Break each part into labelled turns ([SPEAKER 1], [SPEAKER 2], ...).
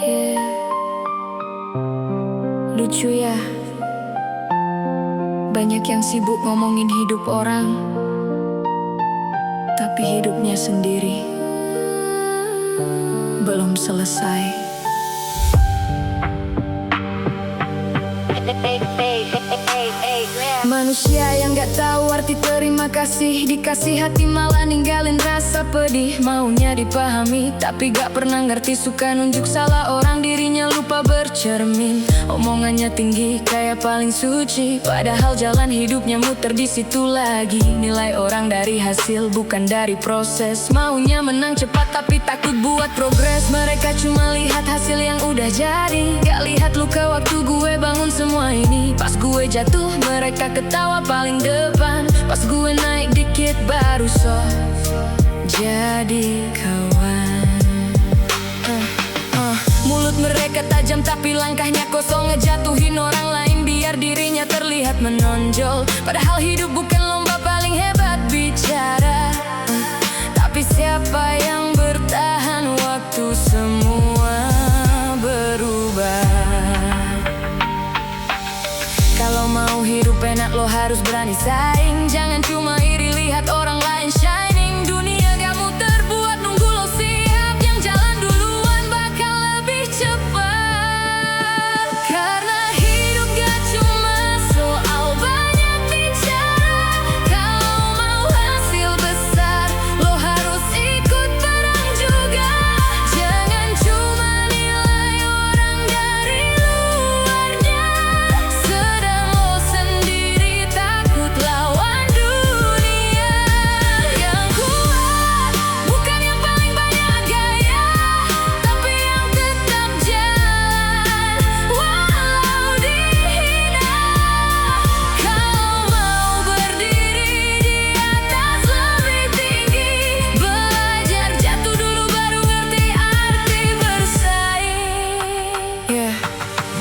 [SPEAKER 1] Yeah. Lucu ya, banyak yang sibuk ngomongin hidup orang, tapi hidupnya sendiri belum selesai. Manusia yang gak tahu arti terima kasih, dikasih hati malah ninggalin rasa pedih. Maunya dipahami tapi gak pernah ngerti, suka nunjuk salah orang, dirinya lupa bercermin. Omongannya tinggi kayak paling suci, padahal jalan hidupnya muter di situ lagi. Nilai orang dari hasil bukan dari proses, maunya menang cepat tapi takut buat progres. Mereka cuma lihat hasil yang udah jadi, gak lihat luka waktu gue bangun semua ini. Pas gue jatuh mereka ketawa paling depan, pas gue naik dikit baru jadi kawan. Mulut mereka tajam tapi langkahnya kosong, ngejatuhin orang lain biar dirinya terlihat menonjol. Padahal hidup bukan lomba paling hebat bicara, tapi siapa yang bertahan waktu semua berubah. Kalau mau hidup enak lo harus berani saing, jangan cuma iri lihat orang lain shining. Dunia gak muter buat nunggu lo siap, yang jalan duluan bakal lebih cepat. Karena hidup gak cuma soal banyak bicara, kalau mau hasil besar lo harus ikut perang juga. Jangan cuma nilai orang dari luarnya, sedang lo sendiri takut lawan dunia. Yang kuat bukan yang paling banyak gaya, tapi yang tetap jalan walau dihina. Kalau mau berdiri di atas lebih tinggi, belajar jatuh dulu baru ngerti arti bersaing.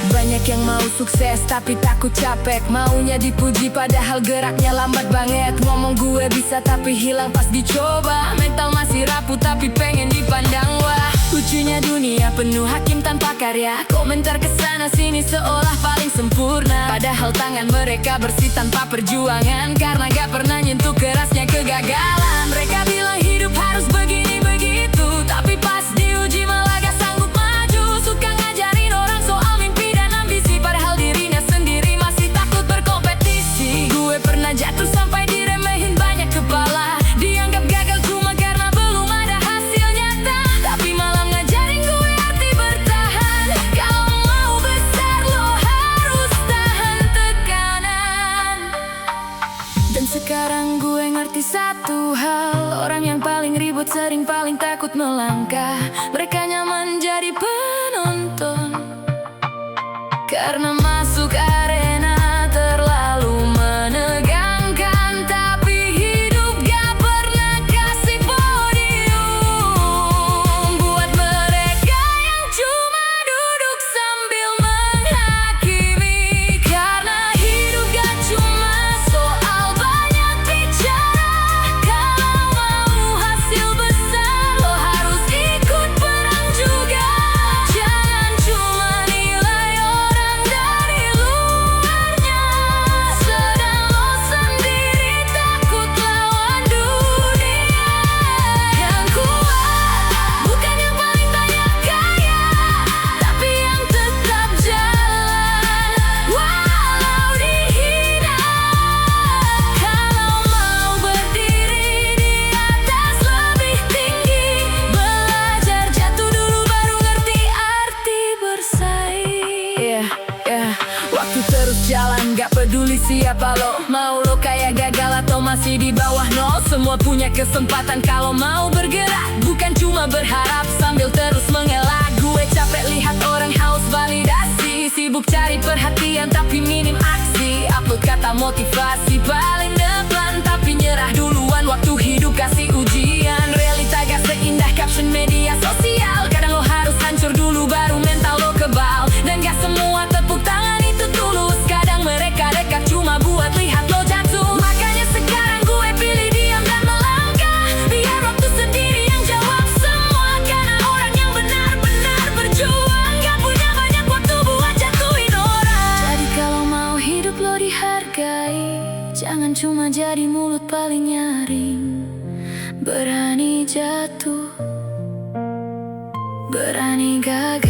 [SPEAKER 1] Banyak yang mau sukses tapi takut capek, maunya dipuji padahal geraknya lambat banget. Ngomong gue bisa tapi hilang pas dicoba, mental masih rapuh tapi pengen dipandang wah. Lucunya dunia penuh hakim tanpa karya, komentar kesana sini seolah paling sempurna. Padahal tangan mereka bersih tanpa perjuangan, karena gak pernah nyentuh kerasnya kegagalan. Mereka bilang hidup harus begini begitu, tapi pas diuji malah gak sanggup maju. Suka ngajarin orang soal mimpi dan ambisi, padahal dirinya sendiri masih takut berkompetisi. Gue pernah jatuh sampai diremehin banyak kepala, dianggap gagal cuma karena belum ada hasil nyata, tapi malah ngajarin gue arti bertahan. Kalau mau besar lo harus tahan tekanan. Dan sekarang gue ngerti satu hal, orang yang paling ribut sering paling takut melangkah. Mereka nyaman jadi penonton, karena masuk arena terlalu menegangkan, tapi hidup gak pernah kasih podium buat mereka yang cuma duduk sambil menghakimi. Karena hidup gak cuma soal banyak bicara, kalau mau hasil besar lo harus ikut perang juga. Jangan cuma nilai orang dari luarnya, sedang lo sendiri takut lawan dunia. Yang kuat bukan yang paling banyak gaya, tapi yang tetap jalan walau dihina. Kalau mau berdiri di atas lebih tinggi, belajar jatuh dulu baru ngerti arti bersaing. Waktu terus jalan gak peduli siapa lo, mau lo kayak gagal atau masih di bawah nol. Semua punya kesempatan kalau mau bergerak, bukan cuma berharap sambil terus mengelak. Gue capek lihat orang haus validasi, sibuk cari perhatian tapi minim aksi. Upload kata motivasi paling depan, tapi nyerah duluan waktu hidup kasih ujian. Realita gak seindah caption media sosial, kadang lo harus hancur dulu baru mental lo kebal. Dan gak semua tepuk tangan itu tulus, kadang mereka dekat cuma buat lihat lo jatuh. Makanya sekarang gue pilih diam dan melangkah, biar waktu sendiri yang jawab semua. Karena orang yang benar-benar berjuang Jangan cuma jadi mulut paling nyaring. Berani jatuh, berani gagal.